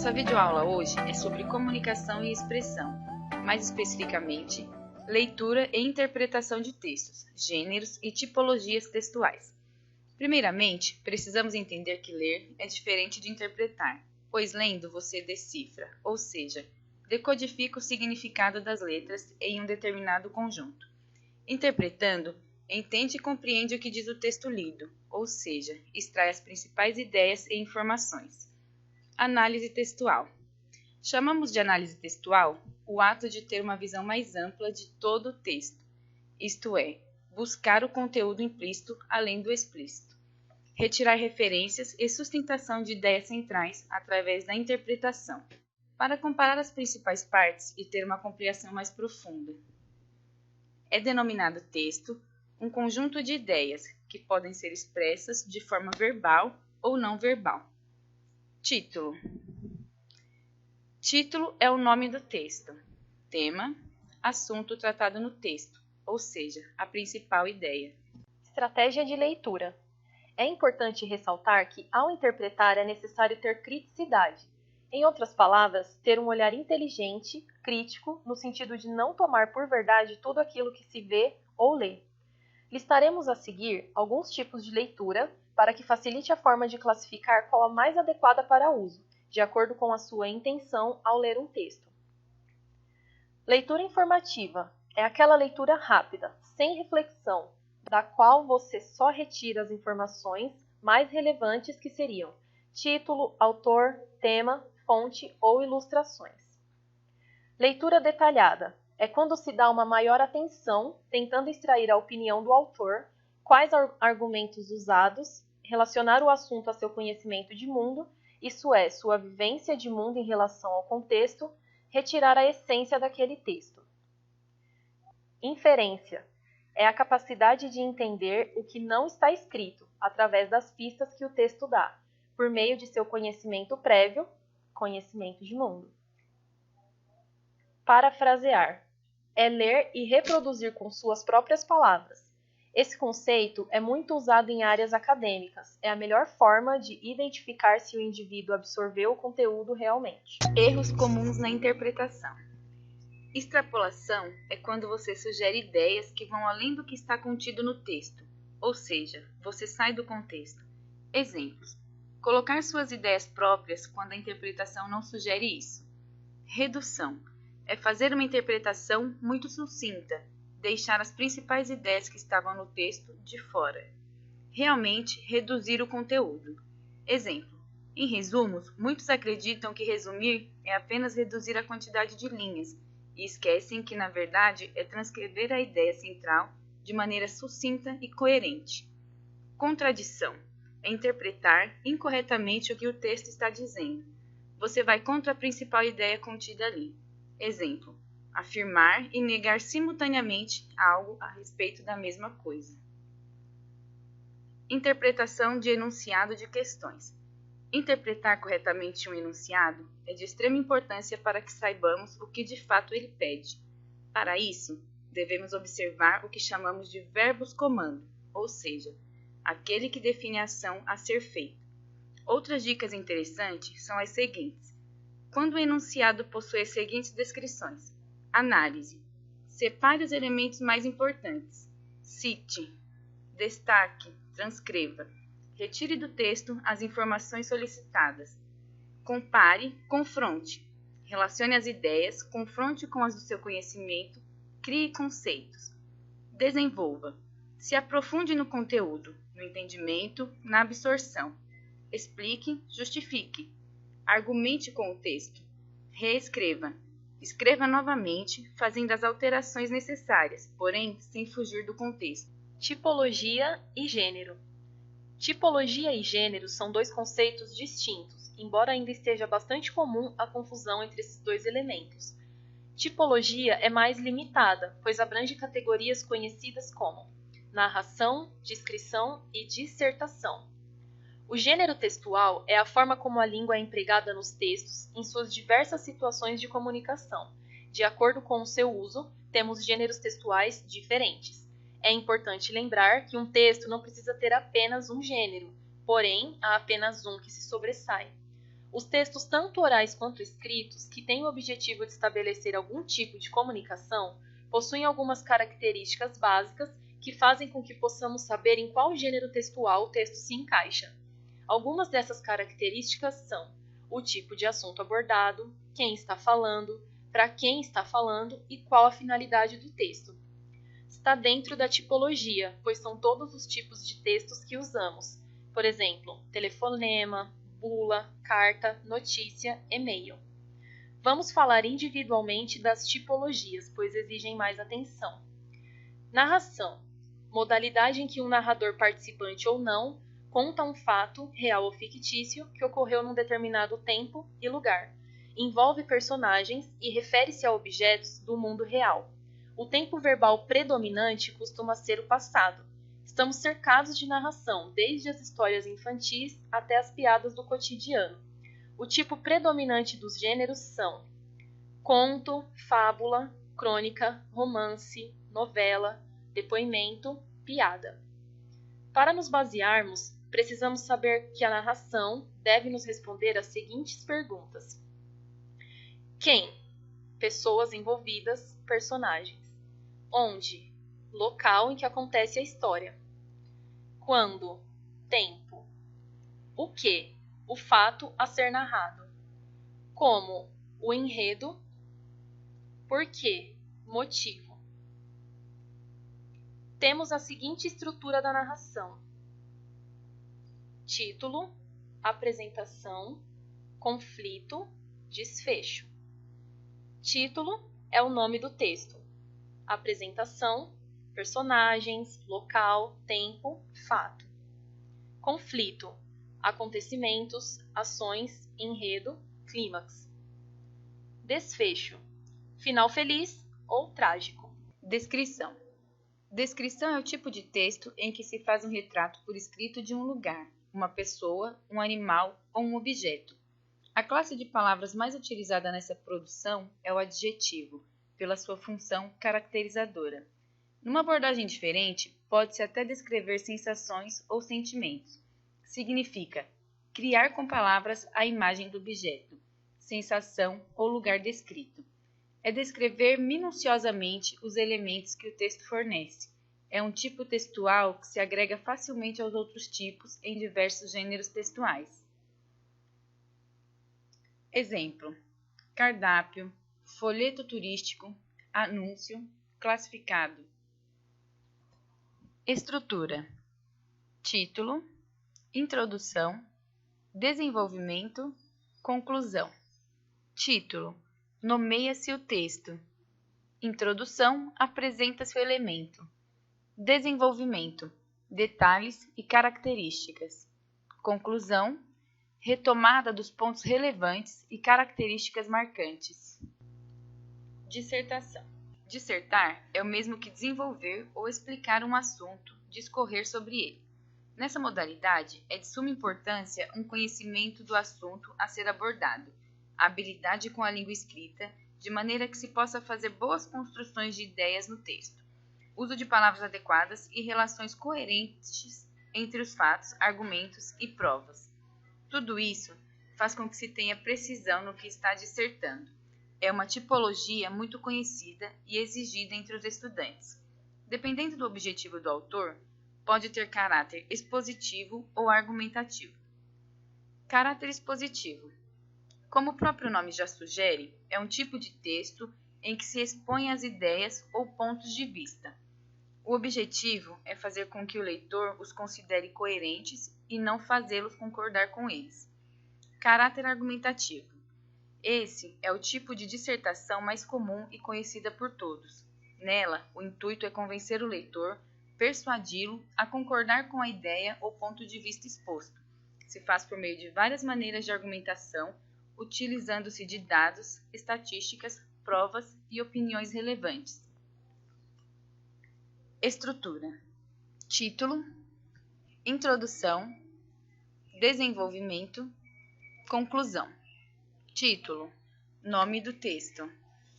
Nossa videoaula hoje é sobre comunicação e expressão, mais especificamente, leitura e interpretação de textos, gêneros e tipologias textuais. Primeiramente, precisamos entender que ler é diferente de interpretar, pois lendo você decifra, ou seja, decodifica o significado das letras em um determinado conjunto. Interpretando, entende e compreende o que diz o texto lido, ou seja, extrai as principais ideias e informações. Análise textual. Chamamos de análise textual o ato de ter uma visão mais ampla de todo o texto, isto é, buscar o conteúdo implícito além do explícito, retirar referências e sustentação de ideias centrais através da interpretação, para comparar as principais partes e ter uma compreensão mais profunda. É denominado texto um conjunto de ideias que podem ser expressas de forma verbal ou não verbal. Título. Título é o nome do texto. Tema, assunto tratado no texto, ou seja, a principal ideia. Estratégia de leitura. É importante ressaltar que, ao interpretar, é necessário ter criticidade. Em outras palavras, ter um olhar inteligente, crítico, no sentido de não tomar por verdade tudo aquilo que se vê ou lê. Listaremos a seguir alguns tipos de leitura para que facilite a forma de classificar qual a mais adequada para uso, de acordo com a sua intenção ao ler um texto. Leitura informativa é aquela leitura rápida, sem reflexão, da qual você só retira as informações mais relevantes que seriam título, autor, tema, fonte ou ilustrações. Leitura detalhada é quando se dá uma maior atenção, tentando extrair a opinião do autor, quais argumentos usados, relacionar o assunto a seu conhecimento de mundo, isso é, sua vivência de mundo em relação ao contexto, retirar a essência daquele texto. Inferência é a capacidade de entender o que não está escrito, através das pistas que o texto dá, por meio de seu conhecimento prévio, conhecimento de mundo. Parafrasear é ler e reproduzir com suas próprias palavras. Esse conceito é muito usado em áreas acadêmicas. É a melhor forma de identificar se o indivíduo absorveu o conteúdo realmente. Erros comuns na interpretação. Extrapolação é quando você sugere ideias que vão além do que está contido no texto, ou seja, você sai do contexto. Exemplos: colocar suas ideias próprias quando a interpretação não sugere isso. Redução é fazer uma interpretação muito sucinta, deixar as principais ideias que estavam no texto de fora. Realmente reduzir o conteúdo. Exemplo: em resumos, muitos acreditam que resumir é apenas reduzir a quantidade de linhas e esquecem que, na verdade, é transcrever a ideia central de maneira sucinta e coerente. Contradição é interpretar incorretamente o que o texto está dizendo. Você vai contra a principal ideia contida ali. Exemplo: afirmar e negar simultaneamente algo a respeito da mesma coisa. Interpretação de enunciado de questões. Interpretar corretamente um enunciado é de extrema importância para que saibamos o que de fato ele pede. Para isso, devemos observar o que chamamos de verbos-comando, ou seja, aquele que define a ação a ser feita. Outras dicas interessantes são as seguintes. Quando o enunciado possui as seguintes descrições: análise. Separe os elementos mais importantes. Cite. Destaque. Transcreva. Retire do texto as informações solicitadas. Compare. Confronte. Relacione as ideias, confronte com as do seu conhecimento, crie conceitos. Desenvolva. Se aprofunde no conteúdo, no entendimento, na absorção. Explique, justifique. Argumente com o texto. Reescreva. Escreva novamente, fazendo as alterações necessárias, porém sem fugir do contexto. Tipologia e gênero. Tipologia e gênero são dois conceitos distintos, embora ainda esteja bastante comum a confusão entre esses dois elementos. Tipologia é mais limitada, pois abrange categorias conhecidas como narração, descrição e dissertação. O gênero textual é a forma como a língua é empregada nos textos em suas diversas situações de comunicação. De acordo com o seu uso, temos gêneros textuais diferentes. É importante lembrar que um texto não precisa ter apenas um gênero, porém, há apenas um que se sobressai. Os textos, tanto orais quanto escritos, que têm o objetivo de estabelecer algum tipo de comunicação, possuem algumas características básicas que fazem com que possamos saber em qual gênero textual o texto se encaixa. Algumas dessas características são o tipo de assunto abordado, quem está falando, para quem está falando e qual a finalidade do texto. Está dentro da tipologia, pois são todos os tipos de textos que usamos. Por exemplo, telefonema, bula, carta, notícia, e-mail. Vamos falar individualmente das tipologias, pois exigem mais atenção. Narração. Modalidade em que um narrador participante ou não conta um fato, real ou fictício, que ocorreu num determinado tempo e lugar. Envolve personagens e refere-se a objetos do mundo real. O tempo verbal predominante costuma ser o passado. Estamos cercados de narração, desde as histórias infantis até as piadas do cotidiano. O tipo predominante dos gêneros são conto, fábula, crônica, romance, novela, depoimento, piada. Para nos basearmos, precisamos saber que a narração deve nos responder as seguintes perguntas. Quem? Pessoas envolvidas, personagens. Onde? Local em que acontece a história. Quando? Tempo. O que? O fato a ser narrado. Como? O enredo. Por quê? Motivo. Temos a seguinte estrutura da narração: título, apresentação, conflito, desfecho. Título é o nome do texto. Apresentação, personagens, local, tempo, fato. Conflito, acontecimentos, ações, enredo, clímax. Desfecho, final feliz ou trágico. Descrição. Descrição é o tipo de texto em que se faz um retrato por escrito de um lugar, uma pessoa, um animal ou um objeto. A classe de palavras mais utilizada nessa produção é o adjetivo, pela sua função caracterizadora. Numa abordagem diferente, pode-se até descrever sensações ou sentimentos. Significa criar com palavras a imagem do objeto, sensação ou lugar descrito. É descrever minuciosamente os elementos que o texto fornece. É um tipo textual que se agrega facilmente aos outros tipos em diversos gêneros textuais. Exemplo: cardápio, folheto turístico, anúncio, classificado. Estrutura: título, introdução, desenvolvimento, conclusão. Título: nomeia-se o texto. Introdução: apresenta-se o elemento. Desenvolvimento: detalhes e características. Conclusão: retomada dos pontos relevantes e características marcantes. Dissertação. Dissertar é o mesmo que desenvolver ou explicar um assunto, discorrer sobre ele. Nessa modalidade, é de suma importância um conhecimento do assunto a ser abordado, a habilidade com a língua escrita, de maneira que se possa fazer boas construções de ideias no texto, uso de palavras adequadas e relações coerentes entre os fatos, argumentos e provas. Tudo isso faz com que se tenha precisão no que está dissertando. É uma tipologia muito conhecida e exigida entre os estudantes. Dependendo do objetivo do autor, pode ter caráter expositivo ou argumentativo. Caráter expositivo. Como o próprio nome já sugere, é um tipo de texto em que se expõe as ideias ou pontos de vista. O objetivo é fazer com que o leitor os considere coerentes e não fazê-los concordar com eles. Caráter argumentativo. Esse é o tipo de dissertação mais comum e conhecida por todos. Nela, o intuito é convencer o leitor, persuadi-lo a concordar com a ideia ou ponto de vista exposto. Se faz por meio de várias maneiras de argumentação, utilizando-se de dados, estatísticas, provas e opiniões relevantes. Estrutura: título, introdução, desenvolvimento, conclusão. Título: nome do texto.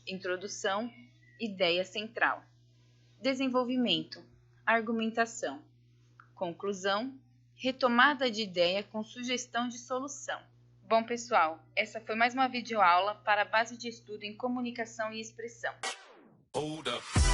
Introdução: ideia central. Desenvolvimento: argumentação. Conclusão: retomada de ideia com sugestão de solução. Bom, pessoal, essa foi mais uma videoaula para a base de estudo em comunicação e expressão. Hold up.